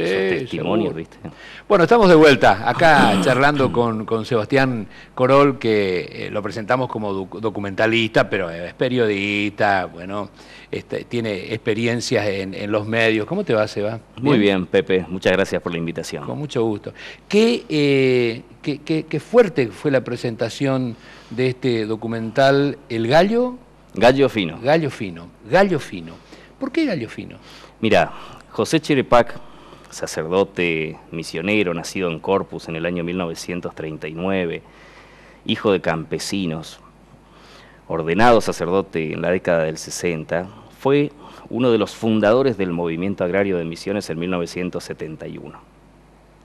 esos testimonios, seguro. ¿viste? Bueno, estamos de vuelta acá charlando con Sebastián Corol, que lo presentamos como documentalista, pero es periodista, bueno, tiene experiencias en los medios. ¿Cómo te va, Seba? Muy bien, Pepe, muchas gracias por la invitación. Con mucho gusto. Qué fuerte fue la presentación de este documental, El Gallo. Gallo Fino. Gallo Fino. Gallo Fino. ¿Por qué Gallo Fino? Mira, José Cherepac, sacerdote misionero, nacido en Corpus en el año 1939, hijo de campesinos, ordenado sacerdote en la década del 60, fue uno de los fundadores del movimiento agrario de Misiones en 1971.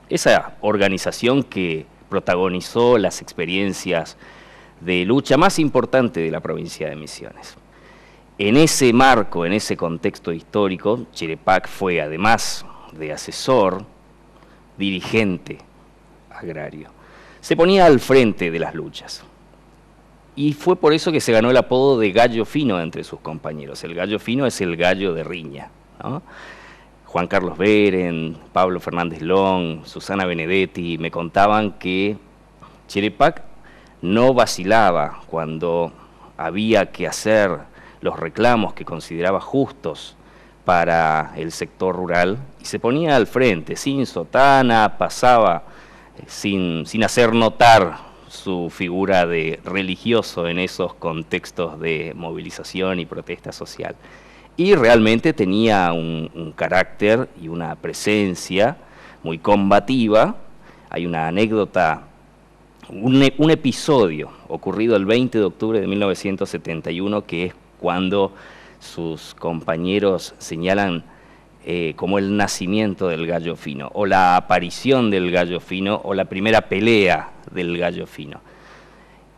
Esa organización que protagonizó las experiencias de lucha más importante de la provincia de Misiones. En ese marco, en ese contexto histórico, Cherepac fue, además de asesor, dirigente agrario. Se ponía al frente de las luchas. Y fue por eso que se ganó el apodo de Gallo Fino entre sus compañeros. El Gallo Fino es el gallo de riña, ¿no? Juan Carlos Beren, Pablo Fernández Long, Susana Benedetti me contaban que Cherepac no vacilaba cuando había que hacer los reclamos que consideraba justos para el sector rural y se ponía al frente, sin sotana, pasaba sin hacer notar su figura de religioso en esos contextos de movilización y protesta social. Y realmente tenía un carácter y una presencia muy combativa. Hay una anécdota, un episodio ocurrido el 20 de octubre de 1971, que es cuando sus compañeros señalan como el nacimiento del Gallo Fino, o la aparición del Gallo Fino, o la primera pelea del Gallo Fino.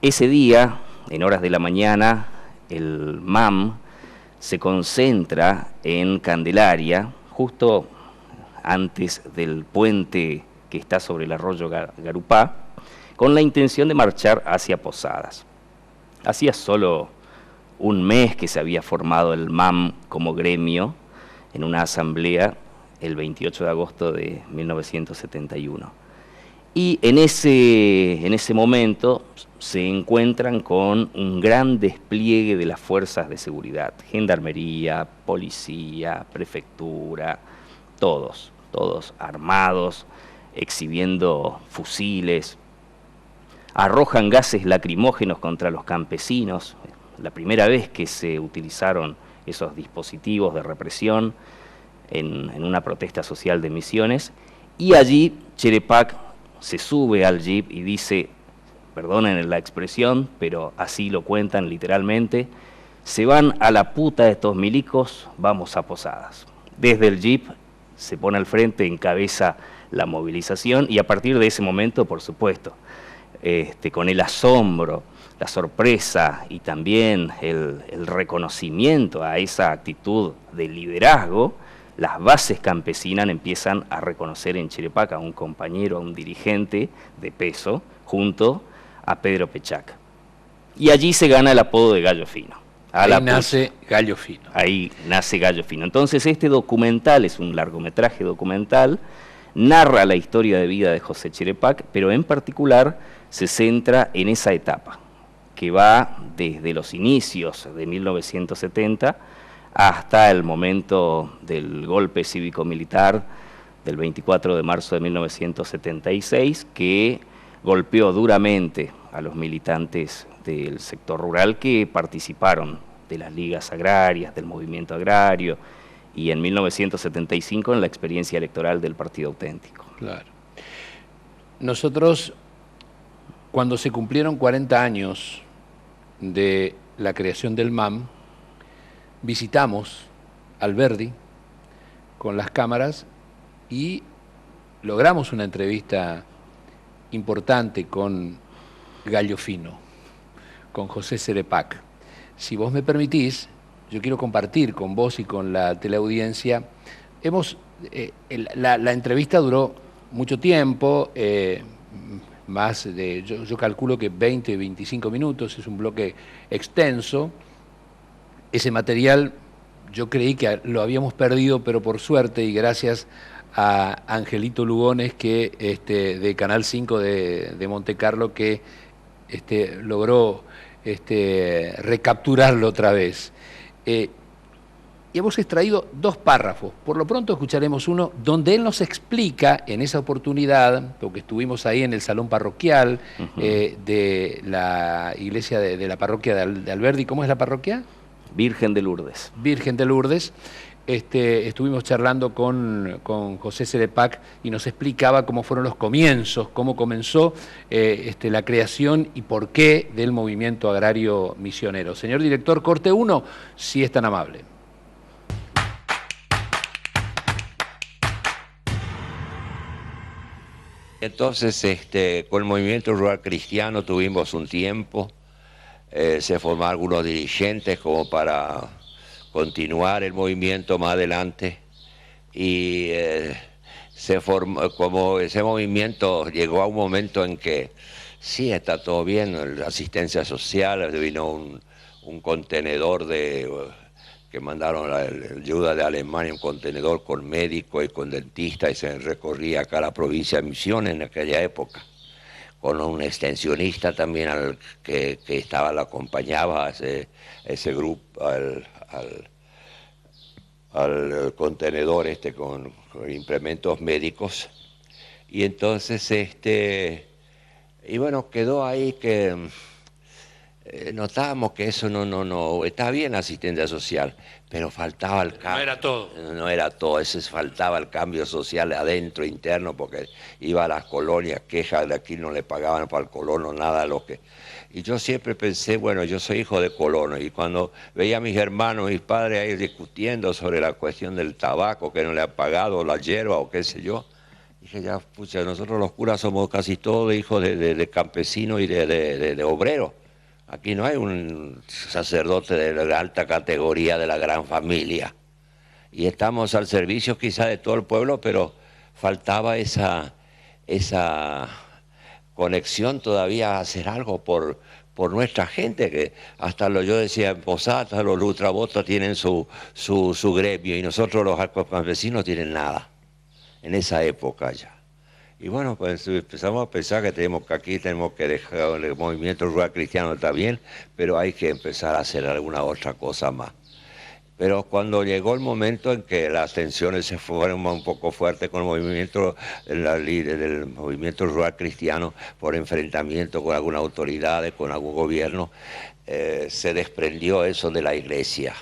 Ese día, en horas de la mañana, el MAM se concentra en Candelaria, justo antes del puente que está sobre el arroyo Garupá, con la intención de marchar hacia Posadas. Hacía solo un mes que se había formado el MAM como gremio en una asamblea el 28 de agosto de 1971. Y en ese momento se encuentran con un gran despliegue de las fuerzas de seguridad, gendarmería, policía, prefectura, todos armados, exhibiendo fusiles, arrojan gases lacrimógenos contra los campesinos, la primera vez que se utilizaron esos dispositivos de represión en una protesta social de Misiones, y allí Cherepac se sube al jeep y dice, perdonen la expresión, pero así lo cuentan literalmente, se van a la puta estos milicos, vamos a Posadas. Desde el jeep se pone al frente, encabeza la movilización, y a partir de ese momento, por supuesto, con el asombro, la sorpresa y también el reconocimiento a esa actitud de liderazgo, las bases campesinas empiezan a reconocer en Cherepac a un compañero, a un dirigente de peso, junto a Pedro Pechac. Y allí se gana el apodo de Gallo Fino. Ahí nace Gallo Fino. Ahí nace Gallo Fino. Entonces este documental es un largometraje documental, narra la historia de vida de José Cherepac, pero en particular se centra en esa etapa, que va desde los inicios de 1970 hasta el momento del golpe cívico-militar del 24 de marzo de 1976, que golpeó duramente a los militantes del sector rural que participaron de las ligas agrarias, del movimiento agrario, y en 1975 en la experiencia electoral del Partido Auténtico. Claro. Nosotros, cuando se cumplieron 40 años de la creación del MAM, visitamos Alberdi con las cámaras y logramos una entrevista importante con Gallo Fino, con José Cherepac. Si vos me permitís, yo quiero compartir con vos y con la teleaudiencia. La entrevista duró mucho tiempo, yo calculo que 20, 25 minutos, es un bloque extenso. Ese material yo creí que lo habíamos perdido, pero por suerte y gracias a Angelito Lugones, que de Canal 5 de Monte Carlo, que logró recapturarlo otra vez. Y hemos extraído 2 párrafos. Por lo pronto escucharemos uno donde él nos explica en esa oportunidad, porque estuvimos ahí en el salón parroquial de la iglesia de la parroquia de Alberdi. ¿Cómo es la parroquia? Virgen de Lourdes. Virgen de Lourdes. Estuvimos charlando con José Cerepac y nos explicaba cómo fueron los comienzos, cómo comenzó la creación y por qué del movimiento agrario misionero. Señor director, corte 1, si es tan amable. Entonces, con el movimiento rural cristiano tuvimos un tiempo, se formaron algunos dirigentes como para continuar el movimiento más adelante y se formó, como ese movimiento llegó a un momento en que sí, está todo bien, la asistencia social, vino un contenedor que mandaron la ayuda de Alemania, un contenedor con médico y con dentista, y se recorría acá la provincia de Misiones en aquella época, con un extensionista también que lo acompañaba a ese grupo, al contenedor con implementos médicos. Y entonces, y bueno, quedó ahí que notábamos que eso no está bien la asistencia social, pero faltaba el cambio. No era todo. No era todo, eso faltaba el cambio social adentro, interno, porque iba a las colonias, quejas de aquí no le pagaban para el colono nada Y yo siempre pensé, bueno, yo soy hijo de colono, y cuando veía a mis hermanos, mis padres ahí discutiendo sobre la cuestión del tabaco, que no le han pagado, la hierba o qué sé yo, dije, ya, pucha, nosotros los curas somos casi todos hijos de campesinos y de obreros. Aquí no hay un sacerdote de la alta categoría de la gran familia. Y estamos al servicio quizá de todo el pueblo, pero faltaba esa conexión todavía a hacer algo por nuestra gente, que yo decía en Posada, los lutrabotas tienen su gremio y nosotros los campesinos tienen nada, en esa época ya. Y bueno, pues empezamos a pensar que aquí tenemos que dejar el movimiento rural cristiano, está bien, pero hay que empezar a hacer alguna otra cosa más. Pero cuando llegó el momento en que las tensiones se fueron un poco fuertes con el movimiento, del movimiento rural cristiano, por enfrentamiento con algunas autoridades, con algún gobierno, se desprendió eso de la iglesia.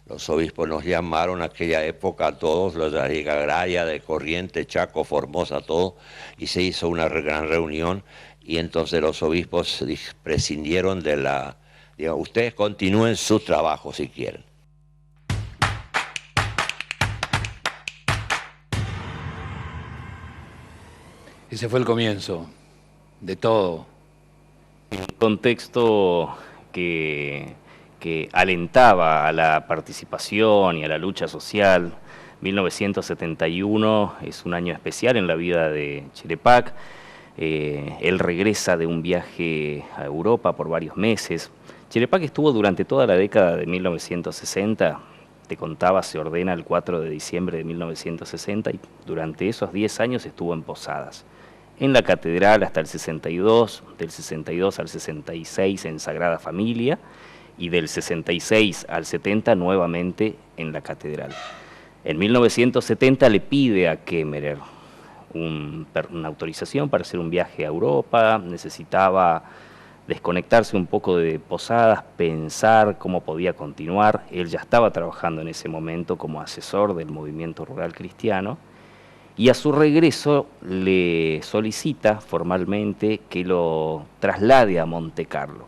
Los obispos nos llamaron en aquella época a todos, los de la Liga Agraria, de Corrientes, Chaco, Formosa, todo, y se hizo una gran reunión, y entonces los obispos prescindieron de digamos, ustedes continúen su trabajo si quieren. Ese fue el comienzo de todo. Un contexto que alentaba a la participación y a la lucha social. 1971 es un año especial en la vida de Cerepac. Él regresa de un viaje a Europa por varios meses. Cerepac estuvo durante toda la década de 1960, te contaba, se ordena el 4 de diciembre de 1960 y durante esos 10 años estuvo en Posadas. En la catedral hasta el 62, del 62 al 66 en Sagrada Familia, y del 66 al 70 nuevamente en la catedral. En 1970 le pide a Kemmerer una autorización para hacer un viaje a Europa, necesitaba desconectarse un poco de Posadas, pensar cómo podía continuar. Él ya estaba trabajando en ese momento como asesor del movimiento rural cristiano, y a su regreso le solicita formalmente que lo traslade a Monte Carlo,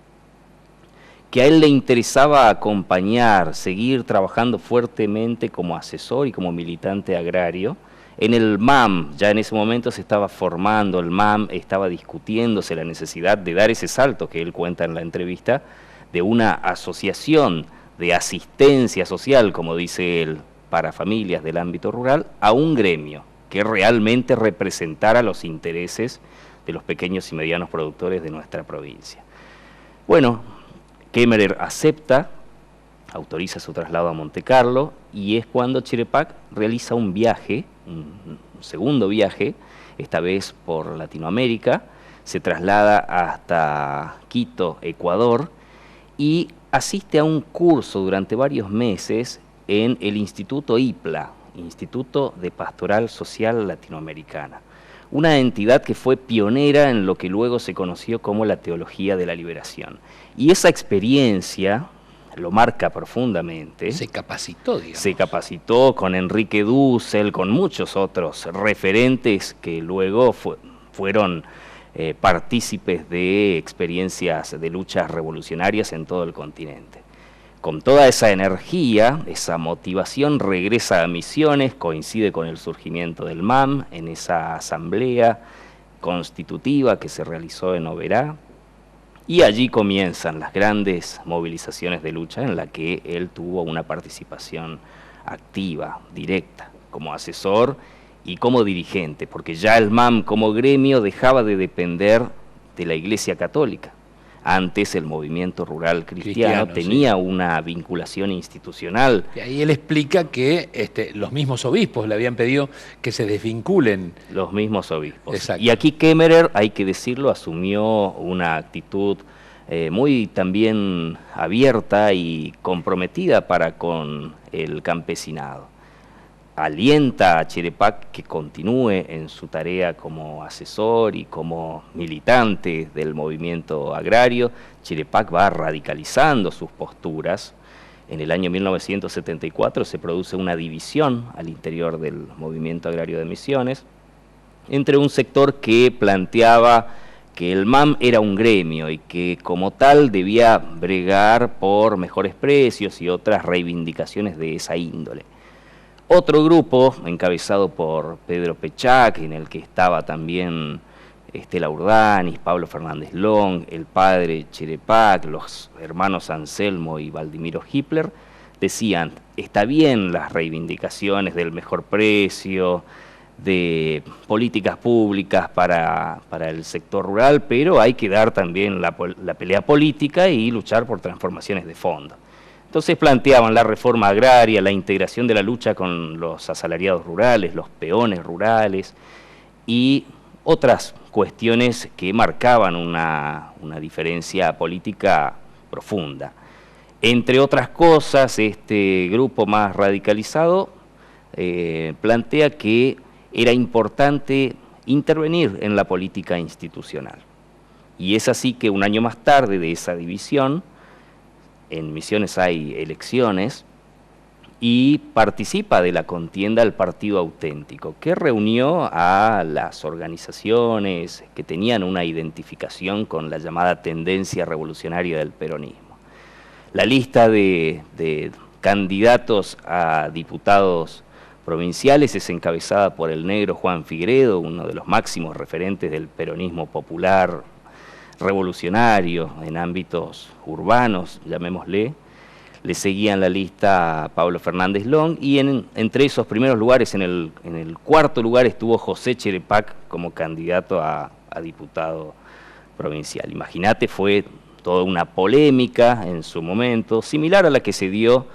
que a él le interesaba acompañar, seguir trabajando fuertemente como asesor y como militante agrario. En el MAM, ya en ese momento se estaba formando el MAM, estaba discutiéndose la necesidad de dar ese salto que él cuenta en la entrevista, de una asociación de asistencia social, como dice él, para familias del ámbito rural, a un gremio que realmente representara los intereses de los pequeños y medianos productores de nuestra provincia. Bueno, Kemmerer acepta, autoriza su traslado a Monte Carlo, y es cuando Chirepaq realiza un viaje, un segundo viaje, esta vez por Latinoamérica, se traslada hasta Quito, Ecuador, y asiste a un curso durante varios meses en el Instituto IPLA, Instituto de Pastoral Social Latinoamericana, una entidad que fue pionera en lo que luego se conoció como la teología de la liberación. Y esa experiencia lo marca profundamente. Se capacitó, digamos. Se capacitó con Enrique Dussel, con muchos otros referentes que luego fueron partícipes de experiencias de luchas revolucionarias en todo el continente. Con toda esa energía, esa motivación, regresa a Misiones, coincide con el surgimiento del MAM en esa asamblea constitutiva que se realizó en Oberá, y allí comienzan las grandes movilizaciones de lucha en la que él tuvo una participación activa, directa, como asesor y como dirigente, porque ya el MAM como gremio dejaba de depender de la Iglesia Católica. Antes el movimiento rural cristiano tenía una vinculación institucional. Y ahí él explica que los mismos obispos le habían pedido que se desvinculen. Los mismos obispos. Exacto. Y aquí Kemmerer, hay que decirlo, asumió una actitud muy también abierta y comprometida para con el campesinado. Alienta a Chirepaq que continúe en su tarea como asesor y como militante del movimiento agrario. Chirepaq va radicalizando sus posturas. En el año 1974 se produce una división al interior del movimiento agrario de Misiones entre un sector que planteaba que el MAM era un gremio y que como tal debía bregar por mejores precios y otras reivindicaciones de esa índole. Otro grupo, encabezado por Pedro Pechac, en el que estaba también Estela Urdanis, Pablo Fernández Long, el padre Chirepaq, los hermanos Anselmo y Valdimiro Hitler, decían, está bien las reivindicaciones del mejor precio, de políticas públicas para el sector rural, pero hay que dar también la pelea política y luchar por transformaciones de fondo. Entonces planteaban la reforma agraria, la integración de la lucha con los asalariados rurales, los peones rurales y otras cuestiones que marcaban una diferencia política profunda. Entre otras cosas, este grupo más radicalizado plantea que era importante intervenir en la política institucional. Y es así que un año más tarde de esa división, en Misiones hay elecciones y participa de la contienda el Partido Auténtico, que reunió a las organizaciones que tenían una identificación con la llamada tendencia revolucionaria del peronismo. La lista de candidatos a diputados provinciales es encabezada por el negro Juan Figueredo, uno de los máximos referentes del peronismo popular revolucionario en ámbitos urbanos, llamémosle. Le seguían la lista Pablo Fernández Long y entre esos primeros lugares, en el cuarto lugar estuvo José Chirepaq como candidato a diputado provincial. Imagínate, fue toda una polémica en su momento, similar a la que se dio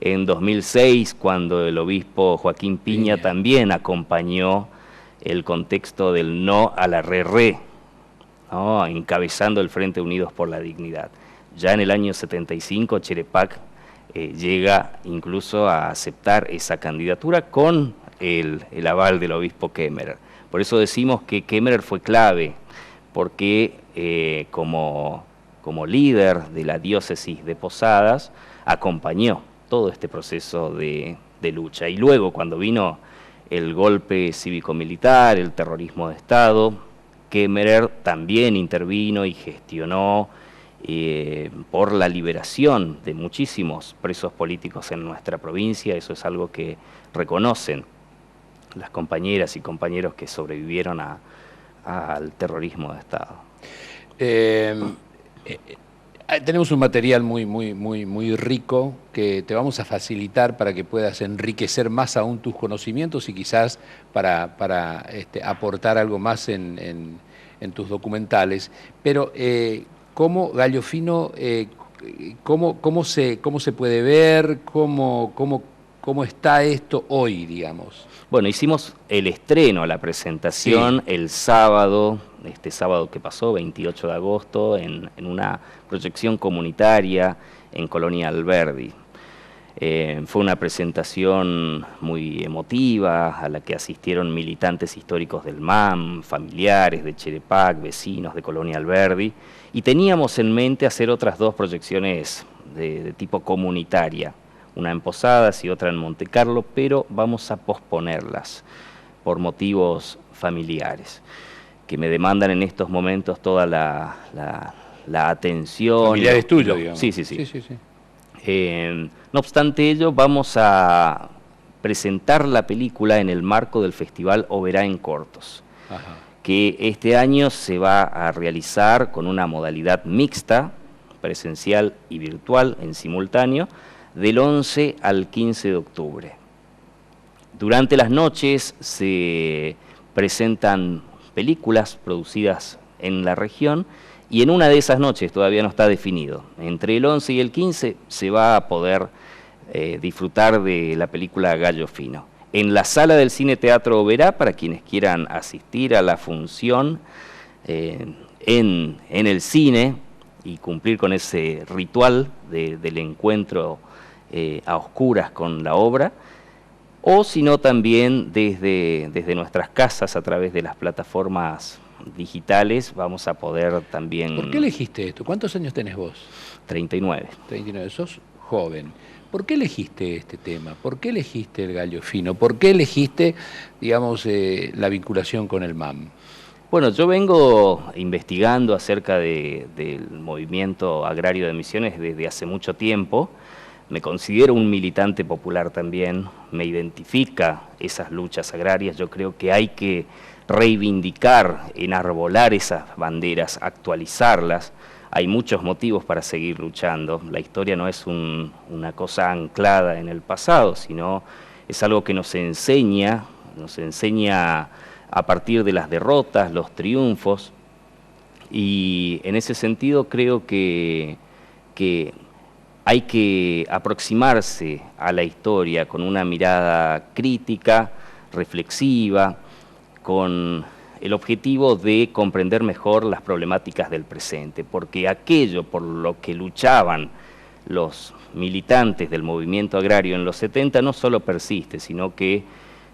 en 2006 cuando el obispo Joaquín Piña también acompañó el contexto del no a la re-re, ¿no? Encabezando el Frente Unidos por la Dignidad. Ya en el año 75 Chirepaq llega incluso a aceptar esa candidatura con el aval del obispo Kemmerer. Por eso decimos que Kemmerer fue clave, porque como líder de la diócesis de Posadas acompañó todo este proceso de lucha. Y luego, cuando vino el golpe cívico-militar, el terrorismo de Estado, Kemmerer también intervino y gestionó por la liberación de muchísimos presos políticos en nuestra provincia. Eso es algo que reconocen las compañeras y compañeros que sobrevivieron al terrorismo de Estado. Tenemos un material muy rico que te vamos a facilitar para que puedas enriquecer más aún tus conocimientos y quizás para aportar algo más en tus documentales. Pero, ¿cómo Gallo Fino ¿cómo se puede ver? ¿Cómo está esto hoy, digamos? Bueno, hicimos el estreno, la presentación el sábado, este sábado que pasó, 28 de agosto, en una proyección comunitaria en Colonia Alberdi. Fue una presentación muy emotiva a la que asistieron militantes históricos del MAM, familiares de Cherepac, vecinos de Colonia Alberdi, y teníamos en mente hacer otras dos proyecciones de tipo comunitaria, una en Posadas y otra en Montecarlo, pero vamos a posponerlas por motivos familiares, que me demandan en estos momentos toda la atención. Familiares tuyos, digamos. Sí. No obstante ello, vamos a presentar la película en el marco del Festival Oberá en Cortos, que este año se va a realizar con una modalidad mixta, presencial y virtual en simultáneo, del 11 al 15 de octubre. Durante las noches se presentan películas producidas en la región, y en una de esas noches, todavía no está definido, entre el 11 y el 15 se va a poder disfrutar de la película Gallo Fino. En la sala del Cine Teatro Oberá, para quienes quieran asistir a la función en el cine y cumplir con ese ritual del encuentro a oscuras con la obra, o si no también desde nuestras casas a través de las plataformas digitales vamos a poder también... ¿Por qué elegiste esto? ¿Cuántos años tenés vos? 39. 39, sos joven. ¿Por qué elegiste este tema? ¿Por qué elegiste el Gallo Fino? ¿Por qué elegiste, digamos, la vinculación con el MAM? Bueno, yo vengo investigando acerca del movimiento agrario de Misiones desde hace mucho tiempo. Me considero un militante popular también, me identifica esas luchas agrarias. Yo creo que hay que reivindicar, enarbolar esas banderas, actualizarlas. Hay muchos motivos para seguir luchando. La historia no es una cosa anclada en el pasado, sino es algo que nos enseña a partir de las derrotas, los triunfos, y en ese sentido creo que hay que aproximarse a la historia con una mirada crítica, reflexiva, con el objetivo de comprender mejor las problemáticas del presente, porque aquello por lo que luchaban los militantes del movimiento agrario en los 70 no solo persiste, sino que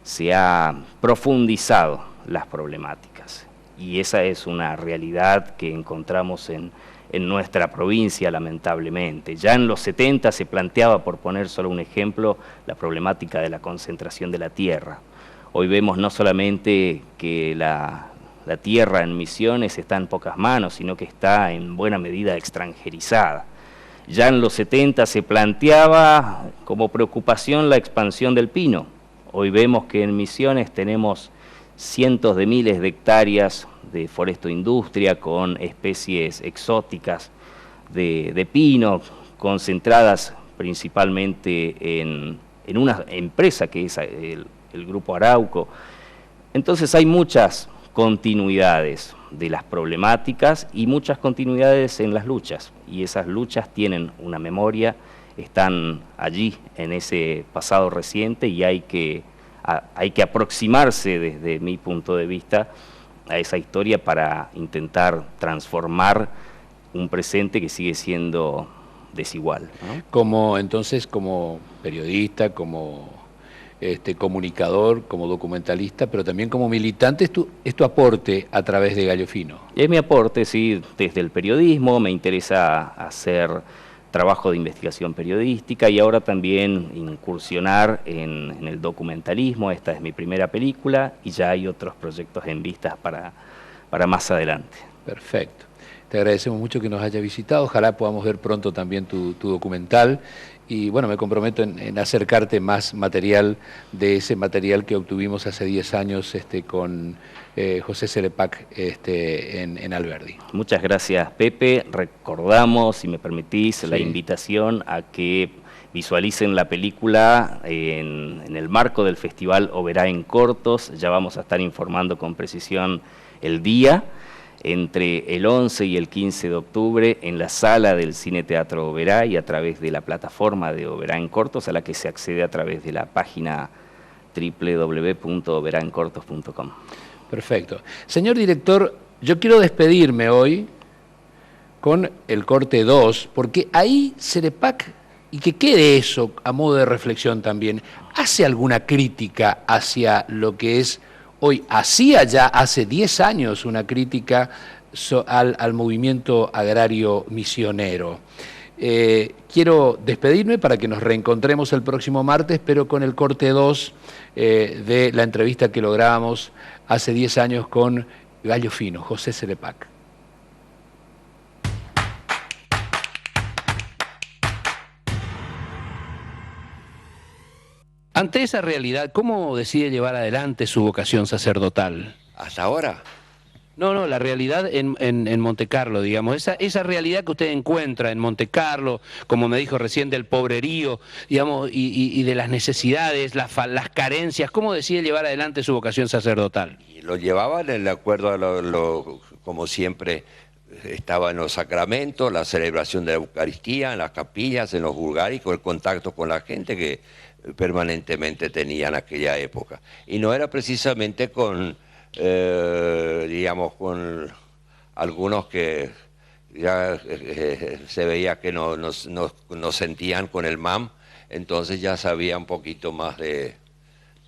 se ha profundizado las problemáticas. Y esa es una realidad que encontramos en nuestra provincia, lamentablemente. Ya en los 70 se planteaba, por poner solo un ejemplo, la problemática de la concentración de la tierra. Hoy vemos no solamente que la tierra en Misiones está en pocas manos, sino que está en buena medida extranjerizada. Ya en los 70 se planteaba como preocupación la expansión del pino. Hoy vemos que en Misiones tenemos cientos de miles de hectáreas de forestoindustria con especies exóticas de pino, concentradas principalmente en una empresa que es el Grupo Arauco. Entonces hay muchas continuidades de las problemáticas y muchas continuidades en las luchas, y esas luchas tienen una memoria, están allí en ese pasado reciente, y hay que aproximarse desde mi punto de vista a esa historia para intentar transformar un presente que sigue siendo desigual, ¿no? Entonces, como periodista, como comunicador, como documentalista, pero también como militante, es tu aporte a través de Gallo Fino. Es mi aporte, sí, desde el periodismo. Me interesa hacer trabajo de investigación periodística y ahora también incursionar en el documentalismo. Esta es mi primera película y ya hay otros proyectos en vistas para más adelante. Perfecto. Te agradecemos mucho que nos haya visitado. Ojalá podamos ver pronto también tu documental. Y bueno, me comprometo en acercarte más material de ese material que obtuvimos hace 10 años con José Cherepac en Alberdi. Muchas gracias, Pepe. Recordamos, si me permitís, Sí. la invitación a que visualicen la película en el marco del Festival Oberá en Cortos. Ya vamos a estar informando con precisión el día. entre el 11 y el 15 de octubre en la sala del Cine Teatro Oberá y a través de la plataforma de Oberá en Cortos, a la que se accede a través de la página www.oberaencortos.com. Perfecto. Señor director, yo quiero despedirme hoy con el corte 2, porque ahí Cerepac, y que quede eso a modo de reflexión también, hace alguna crítica hacia lo que es hoy, hacía ya hace 10 años una crítica al movimiento agrario misionero. Quiero despedirme para que nos reencontremos el próximo martes, pero con el corte 2 de la entrevista que lográbamos hace 10 años con Gallo Fino, José Cerepac. Ante esa realidad, ¿cómo decide llevar adelante su vocación sacerdotal? ¿Hasta ahora? No, la realidad en Monte Carlo, digamos, esa realidad que usted encuentra en Monte Carlo, como me dijo recién, del pobrerío, digamos, y de las necesidades, las carencias, ¿cómo decide llevar adelante su vocación sacerdotal? Y lo llevaban de acuerdo a como siempre estaba en los sacramentos, la celebración de la Eucaristía, en las capillas, en los vulgaris, con el contacto con la gente que permanentemente tenía en aquella época. Y no era precisamente con, digamos, con algunos que ya se veía que no sentían con el MAM, entonces ya sabía un poquito más de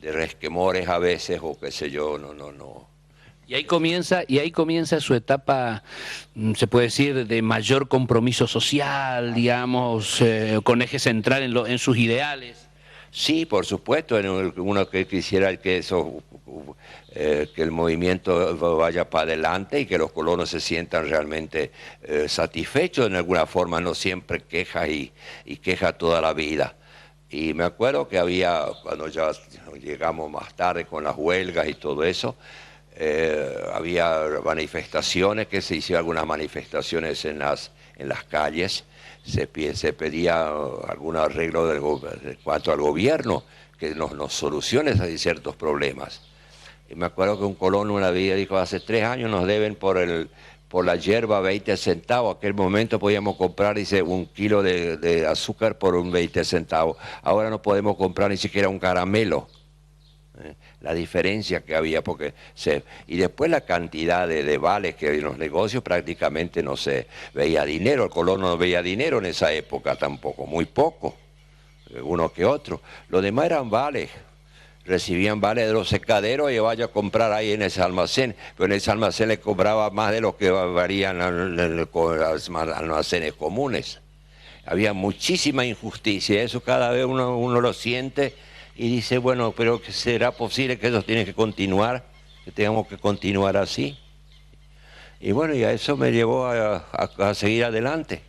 resquemores a veces, o qué sé yo, no. Y ahí comienza su etapa, se puede decir, de mayor compromiso social, digamos, con eje central en sus ideales. Sí, por supuesto, uno que quisiera que el movimiento vaya para adelante y que los colonos se sientan realmente satisfechos en alguna forma, no siempre queja y queja toda la vida. Y me acuerdo que cuando ya llegamos más tarde con las huelgas y todo eso, había manifestaciones, que se hicieron algunas manifestaciones en las calles. Se pedía algún arreglo en cuanto al gobierno, que nos solucione ciertos problemas. Y me acuerdo que un colono una vez dijo, hace 3 años nos deben por la hierba 20 centavos. En aquel momento podíamos comprar, dice, 1 kilo de azúcar por 20 centavos. Ahora no podemos comprar ni siquiera un caramelo. La diferencia que había, y después la cantidad de vales que en los negocios prácticamente no se veía dinero, el colono no veía dinero en esa época tampoco, muy poco, uno que otro. Lo demás eran vales, recibían vales de los secaderos y vaya a comprar ahí en ese almacén, pero en ese almacén le cobraba más de lo que varían en los almacenes comunes. Había muchísima injusticia, eso cada vez uno lo siente. Y dice, bueno, pero ¿será posible que eso tiene que continuar? Que tengamos que continuar así. Y bueno, y a eso me llevó a seguir adelante.